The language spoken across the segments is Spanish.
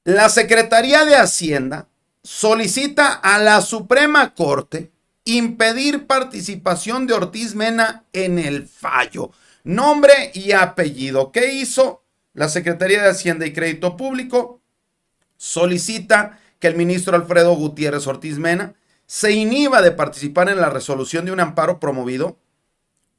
La Secretaría de Hacienda solicita a la Suprema Corte impedir participación de Ortiz Mena en el fallo. Nombre y apellido. ¿Qué hizo? La Secretaría de Hacienda y Crédito Público solicita que el ministro Alfredo Gutiérrez Ortiz Mena se inhiba de participar en la resolución de un amparo promovido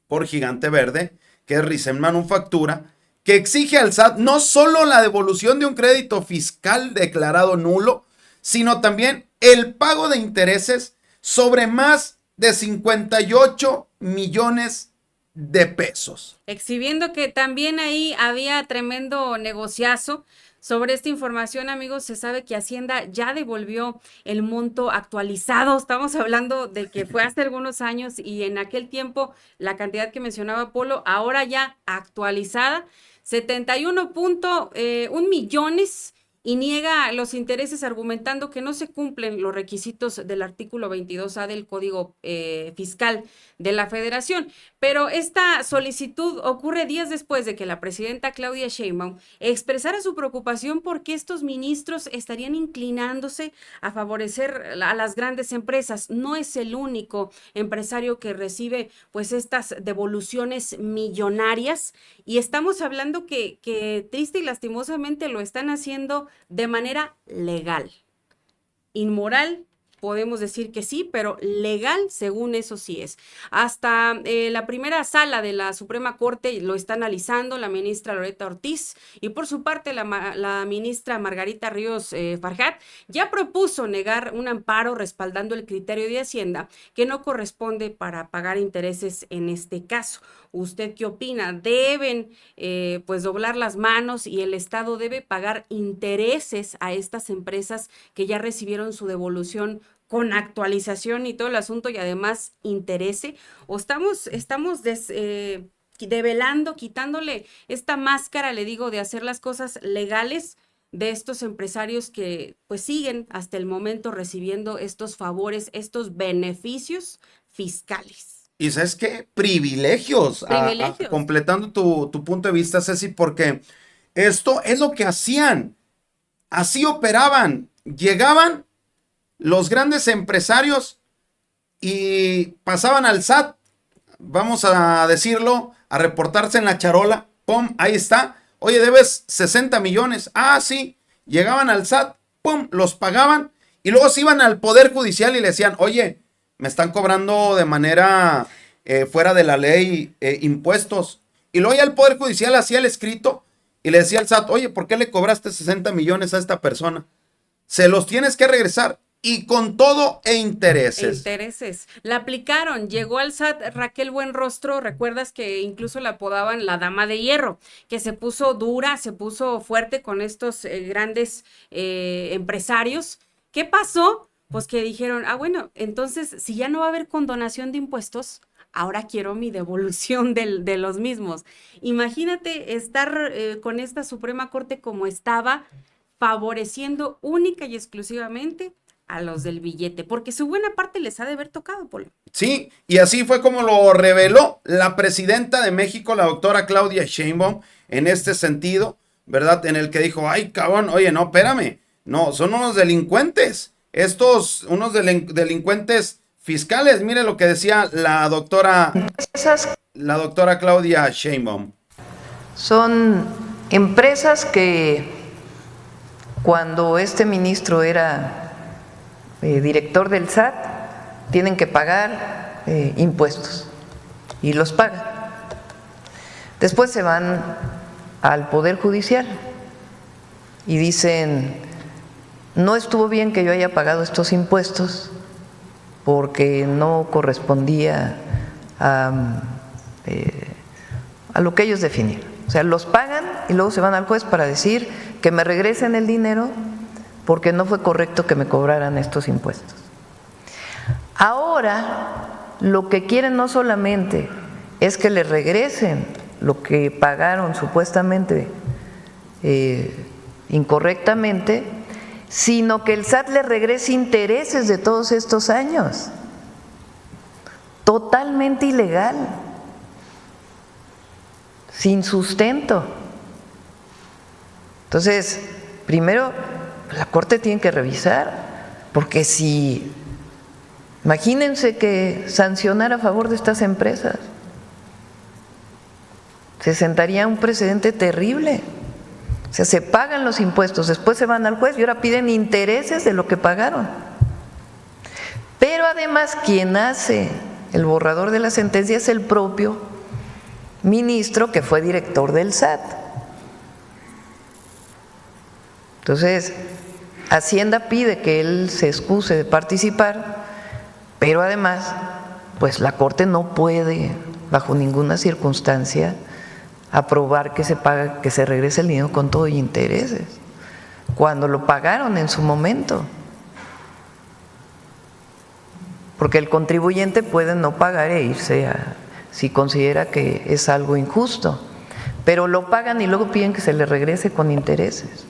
por Gigante Verde, que es Risen Manufactura, que exige al SAT no solo la devolución de un crédito fiscal declarado nulo, sino también el pago de intereses sobre más de 58 millones de pesos. Exhibiendo que también ahí había tremendo negociazo. Sobre esta información, amigos, se sabe que Hacienda ya devolvió el monto actualizado. Estamos hablando de que fue hace algunos años y en aquel tiempo la cantidad que mencionaba Polo, ahora ya actualizada, 71.1 millones, y niega los intereses argumentando que no se cumplen los requisitos del artículo 22A del Código Fiscal de la Federación. Pero esta solicitud ocurre días después de que la presidenta Claudia Sheinbaum expresara su preocupación porque estos ministros estarían inclinándose a favorecer a las grandes empresas. No es el único empresario que recibe pues estas devoluciones millonarias, y estamos hablando que triste y lastimosamente lo están haciendo de manera legal. Inmoral, podemos decir que sí, pero legal, según eso sí es. Hasta la primera sala de la Suprema Corte lo está analizando la ministra Loretta Ortiz, y por su parte la ministra Margarita Ríos Farjat ya propuso negar un amparo respaldando el criterio de Hacienda que no corresponde para pagar intereses en este caso. ¿Usted qué opina? ¿Deben pues doblar las manos y el Estado debe pagar intereses a estas empresas que ya recibieron su devolución con actualización y todo el asunto, y además interese? ¿O estamos develando, quitándole esta máscara, le digo, de hacer las cosas legales de estos empresarios que pues siguen hasta el momento recibiendo estos favores, estos beneficios fiscales? Y sabes qué, privilegios, completando tu punto de vista, Ceci, porque esto es lo que hacían, así operaban, llegaban los grandes empresarios y pasaban al SAT, vamos a decirlo, a reportarse en la charola, pum, ahí está, oye, debes 60 millones, ah, sí, llegaban al SAT, pum, los pagaban, y luego se iban al Poder Judicial y le decían, oye, me están cobrando de manera fuera de la ley impuestos. Y luego ya el Poder Judicial hacía el escrito y le decía al SAT, oye, ¿por qué le cobraste 60 millones a esta persona? Se los tienes que regresar, y con todo e intereses. Intereses. La aplicaron, llegó al SAT Raquel Buenrostro, recuerdas que incluso la apodaban la Dama de Hierro, que se puso dura, se puso fuerte con estos grandes empresarios. ¿Qué pasó? Pues que dijeron, bueno, entonces si ya no va a haber condonación de impuestos, ahora quiero mi devolución de los mismos. Imagínate estar con esta Suprema Corte como estaba, favoreciendo única y exclusivamente a los del billete, porque su buena parte les ha de haber tocado, Polo. Sí, y así fue como lo reveló la presidenta de México, la doctora Claudia Sheinbaum, en este sentido, ¿verdad? En el que dijo, ay, cabrón, oye, no, espérame, no, son unos delincuentes. Unos delincuentes fiscales. Mire lo que decía la doctora Claudia Sheinbaum. Son empresas que cuando este ministro era director del SAT tienen que pagar impuestos y los pagan. Después se van al Poder Judicial y dicen, no estuvo bien que yo haya pagado estos impuestos porque no correspondía a lo que ellos definieron. O sea, los pagan y luego se van al juez para decir que me regresen el dinero porque no fue correcto que me cobraran estos impuestos. Ahora, lo que quieren no solamente es que les regresen lo que pagaron supuestamente incorrectamente, sino que el SAT le regrese intereses de todos estos años. Totalmente ilegal, sin sustento. Entonces, primero La Corte tiene que revisar, porque si, imagínense que sancionar a favor de estas empresas, se sentaría un precedente terrible. O sea, se pagan los impuestos, después se van al juez y ahora piden intereses de lo que pagaron. Pero además, quien hace el borrador de la sentencia es el propio ministro que fue director del SAT. Entonces, Hacienda pide que él se excuse de participar, pero además, pues la Corte no puede, bajo ninguna circunstancia, aprobar que se paga, que se regrese el dinero con todo y intereses, cuando lo pagaron en su momento. Porque el contribuyente puede no pagar e irse si considera que es algo injusto, pero lo pagan y luego piden que se le regrese con intereses.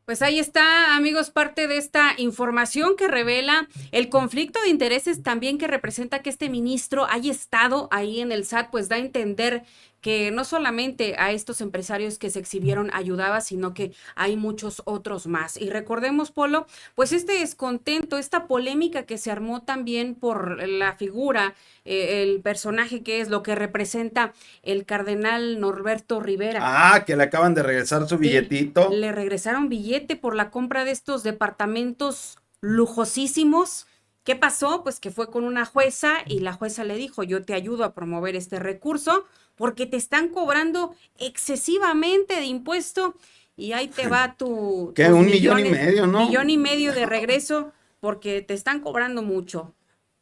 Pues ahí está, amigos, parte de esta información que revela el conflicto de intereses también que representa que este ministro haya estado ahí en el SAT, pues da a entender que no solamente a estos empresarios que se exhibieron ayudaba, sino que hay muchos otros más. Y recordemos, Polo, pues este descontento, esta polémica que se armó también por la figura, el personaje que es lo que representa el cardenal Norberto Rivera. Ah, que le acaban de regresar su billetito. Le regresaron billete por la compra de estos departamentos lujosísimos. ¿Qué pasó? Pues que fue con una jueza y la jueza le dijo, yo te ayudo a promover este recurso porque te están cobrando excesivamente de impuesto y ahí te va tu... ¿Qué? Un millón y medio, ¿no? Millón y medio de regreso porque te están cobrando mucho.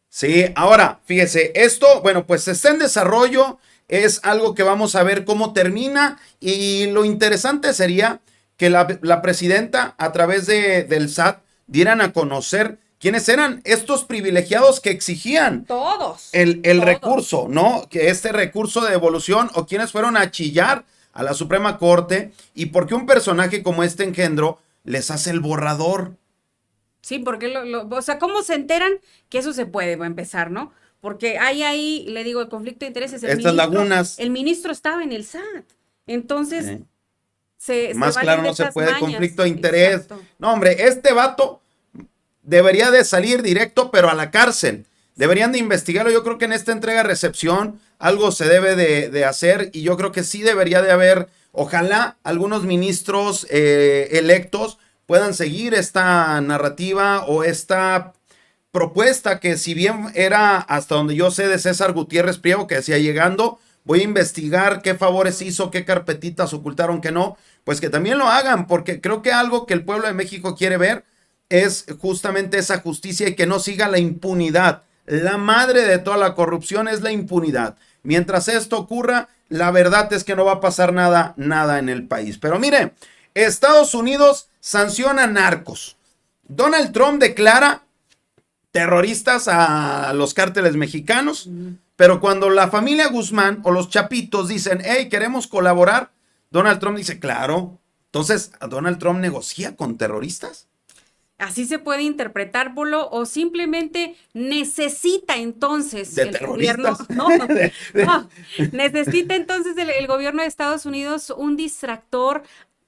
Sí, ahora, fíjese, esto, bueno, pues está en desarrollo, es algo que vamos a ver cómo termina y lo interesante sería que la presidenta a través del SAT dieran a conocer quiénes eran estos privilegiados que exigían todos el recurso, ¿no? Que este recurso de devolución o quienes fueron a chillar a la Suprema Corte y por qué un personaje como este engendro les hace el borrador. Sí, porque, o sea, ¿cómo se enteran que eso se puede empezar, no? Porque hay ahí, le digo, el conflicto de intereses. Estas lagunas. El ministro estaba en el SAT. Entonces, más claro no se puede, mañas. Conflicto de interés. Exacto. No, hombre, este vato debería de salir directo, pero a la cárcel. Deberían de investigarlo. Yo creo que en esta entrega-recepción algo se debe de hacer y yo creo que sí debería de haber, ojalá algunos ministros electos puedan seguir esta narrativa o esta propuesta que si bien era hasta donde yo sé de César Gutiérrez Priego que decía llegando, voy a investigar qué favores hizo, qué carpetitas ocultaron, que no, pues que también lo hagan porque creo que algo que el pueblo de México quiere ver es justamente esa justicia y que no siga la impunidad. La madre de toda la corrupción es la impunidad. Mientras esto ocurra, la verdad es que no va a pasar nada en el país. Pero mire, Estados Unidos sanciona narcos. Donald Trump declara terroristas a los cárteles mexicanos, pero cuando la familia Guzmán o los Chapitos dicen, hey, queremos colaborar, Donald Trump dice, claro. Entonces, ¿Donald Trump negocia con terroristas? Así se puede interpretar, Polo, o simplemente necesita entonces el gobierno, necesita entonces el gobierno de Estados Unidos un distractor,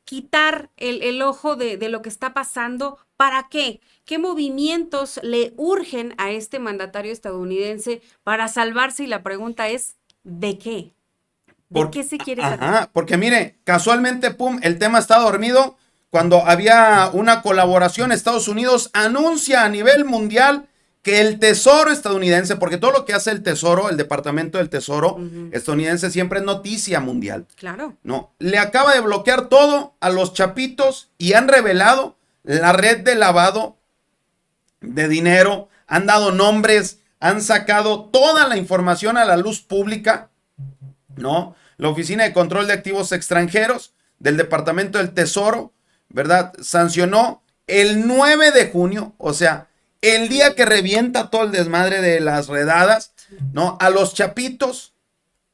quitar el ojo de lo que está pasando. ¿Para qué? ¿Qué movimientos le urgen a este mandatario estadounidense para salvarse? Y la pregunta es, ¿de qué? ¿De qué se quiere salvar? Porque mire, casualmente, pum, el tema está dormido. Cuando había una colaboración, Estados Unidos anuncia a nivel mundial que el Tesoro estadounidense, porque todo lo que hace el Tesoro, el Departamento del Tesoro estadounidense siempre es noticia mundial. Claro. No, le acaba de bloquear todo a los Chapitos y han revelado la red de lavado de dinero, han dado nombres, han sacado toda la información a la luz pública, ¿no? La Oficina de Control de Activos Extranjeros del Departamento del Tesoro, ¿verdad? Sancionó el 9 de junio, o sea, el día que revienta todo el desmadre de las redadas, ¿no? A los Chapitos,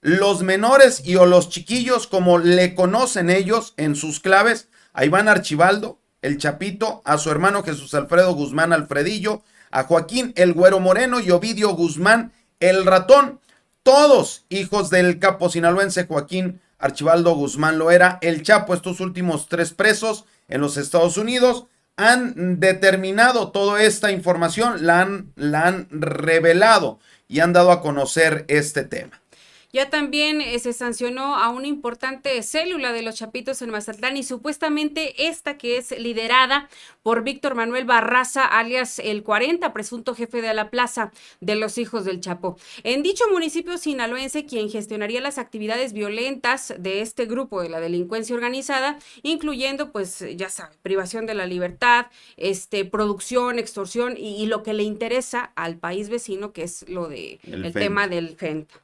los menores y o los chiquillos, como le conocen ellos en sus claves, a Iván Archibaldo, el Chapito, a su hermano Jesús Alfredo Guzmán Alfredillo, a Joaquín el Güero Moreno y Ovidio Guzmán el Ratón, todos hijos del capo sinaloense Joaquín Archibaldo Guzmán Loera, el Chapo. Estos últimos 3 presos en los Estados Unidos han determinado toda esta información, la han revelado y han dado a conocer este tema. Ya también se sancionó a una importante célula de los Chapitos en Mazatlán y supuestamente esta que es liderada por Víctor Manuel Barraza, alias el 40, presunto jefe de la plaza de los hijos del Chapo. En dicho municipio sinaloense, quien gestionaría las actividades violentas de este grupo de la delincuencia organizada, incluyendo, pues, ya sabe, privación de la libertad, producción, extorsión y lo que le interesa al país vecino, que es lo de el tema del FENTA.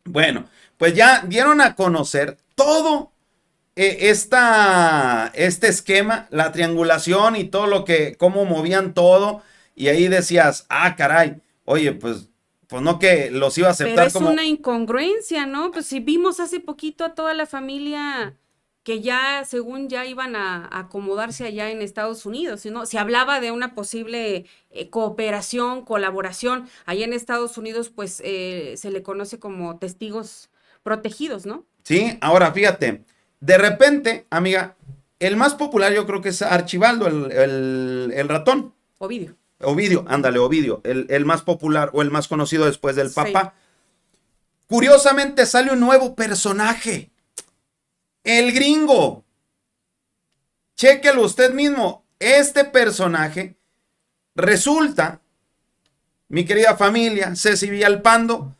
Bueno, pues ya dieron a conocer todo este esquema, la triangulación y todo cómo movían todo. Y ahí decías, caray, oye, pues no que los iba a aceptar. Pero es como una incongruencia, ¿no? Pues si vimos hace poquito a toda la familia que ya, según ya iban a acomodarse allá en Estados Unidos, ¿no? Se hablaba de una posible cooperación, colaboración. Allá en Estados Unidos, pues, se le conoce como testigos protegidos, ¿no? Sí, ahora fíjate, de repente, amiga, el más popular yo creo que es Archibaldo, el ratón. Ovidio, ándale, Ovidio, el más popular o el más conocido después del Papa. Curiosamente sale un nuevo personaje. El Gringo. Chéquelo usted mismo. Este personaje resulta, mi querida familia, Ceci Villalpando,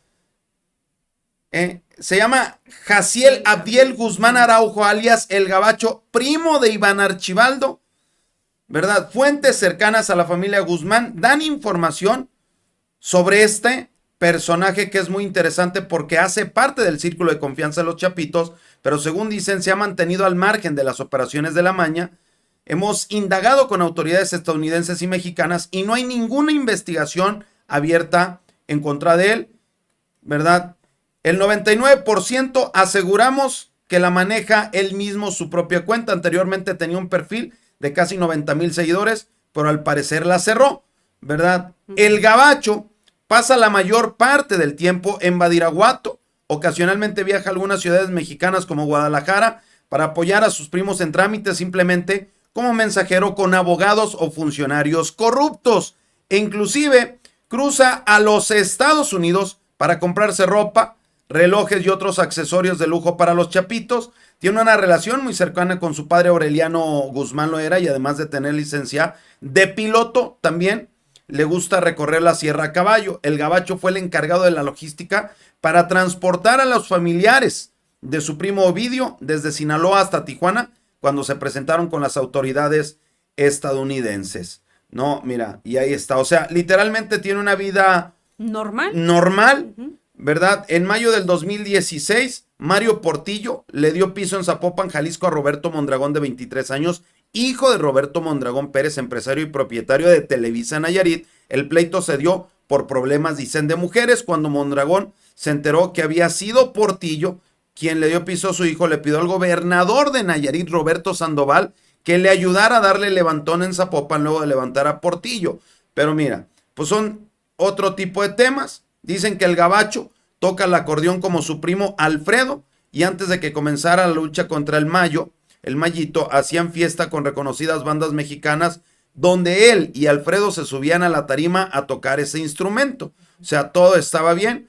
se llama Jaciel Abdiel Guzmán Araujo, alias El Gabacho, primo de Iván Archibaldo, ¿verdad? Fuentes cercanas a la familia Guzmán dan información sobre este personaje que es muy interesante porque hace parte del círculo de confianza de los Chapitos, pero según dicen se ha mantenido al margen de las operaciones de la maña. Hemos indagado con autoridades estadounidenses y mexicanas y no hay ninguna investigación abierta en contra de él, ¿verdad? El 99% aseguramos que la maneja él mismo su propia cuenta. Anteriormente tenía un perfil de casi 90,000 seguidores, pero al parecer la cerró, ¿verdad? El Gabacho pasa la mayor parte del tiempo en Badiraguato. Ocasionalmente viaja a algunas ciudades mexicanas como Guadalajara para apoyar a sus primos en trámites, simplemente como mensajero con abogados o funcionarios corruptos. E inclusive cruza a los Estados Unidos para comprarse ropa, relojes y otros accesorios de lujo para los Chapitos. Tiene una relación muy cercana con su padre Aureliano Guzmán Loera y además de tener licencia de piloto también le gusta recorrer la sierra a caballo. El Gabacho fue el encargado de la logística para transportar a los familiares de su primo Ovidio desde Sinaloa hasta Tijuana cuando se presentaron con las autoridades estadounidenses. No, mira, y ahí está. O sea, literalmente tiene una vida normal, ¿verdad? En mayo del 2016, Mario Portillo le dio piso en Zapopan, Jalisco, a Roberto Mondragón, de 23 años, hijo de Roberto Mondragón Pérez, empresario y propietario de Televisa Nayarit. El pleito se dio por problemas, dicen, de mujeres. Cuando Mondragón se enteró que había sido Portillo quien le dio piso a su hijo, le pidió al gobernador de Nayarit, Roberto Sandoval, que le ayudara a darle levantón en Zapopan luego de levantar a Portillo. Pero mira, pues son otro tipo de temas. Dicen que el Gabacho toca el acordeón como su primo Alfredo, y antes de que comenzara la lucha contra el Mayito, hacían fiesta con reconocidas bandas mexicanas donde él y Alfredo se subían a la tarima a tocar ese instrumento. O sea, todo estaba bien.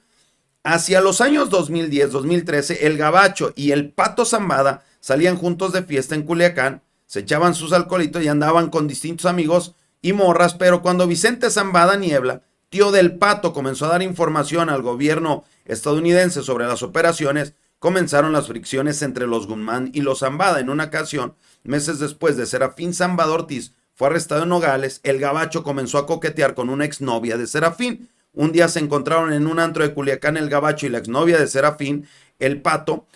Hacia los años 2010-2013, el Gabacho y el Pato Zambada salían juntos de fiesta en Culiacán, se echaban sus alcoholitos y andaban con distintos amigos y morras, pero cuando Vicente Zambada Niebla, tío del Pato, comenzó a dar información al gobierno estadounidense sobre las operaciones, comenzaron las fricciones entre los Guzmán y los Zambada. En una ocasión, meses después de Serafín Zambada Ortiz fue arrestado en Nogales, el Gabacho comenzó a coquetear con una exnovia de Serafín. Un día se encontraron en un antro de Culiacán el Gabacho y la exnovia de Serafín. El Pato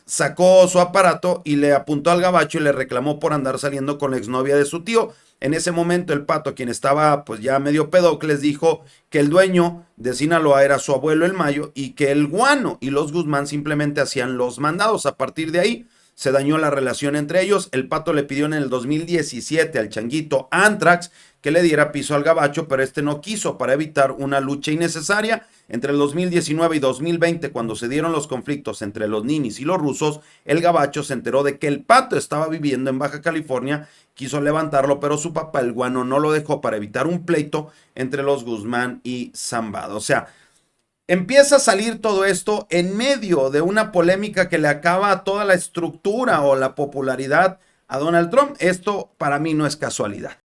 sacó su aparato y le apuntó al Gabacho y le reclamó por andar saliendo con la exnovia de su tío. En ese momento el Pato, quien estaba pues ya medio pedocles, dijo que el dueño de Sinaloa era su abuelo el Mayo y que el Guano y los Guzmán simplemente hacían los mandados. A partir de ahí se dañó la relación entre ellos. El Pato le pidió en el 2017 al changuito Antrax que le diera piso al gabacho, pero este no quiso para evitar una lucha innecesaria. Entre el 2019 y 2020, cuando se dieron los conflictos entre los ninis y los rusos, el gabacho se enteró de que el Pato estaba viviendo en Baja California, quiso levantarlo, pero su papá, el Guano, no lo dejó para evitar un pleito entre los Guzmán y Zambada. O sea, empieza a salir todo esto en medio de una polémica que le acaba toda la estructura o la popularidad a Donald Trump. Esto para mí no es casualidad.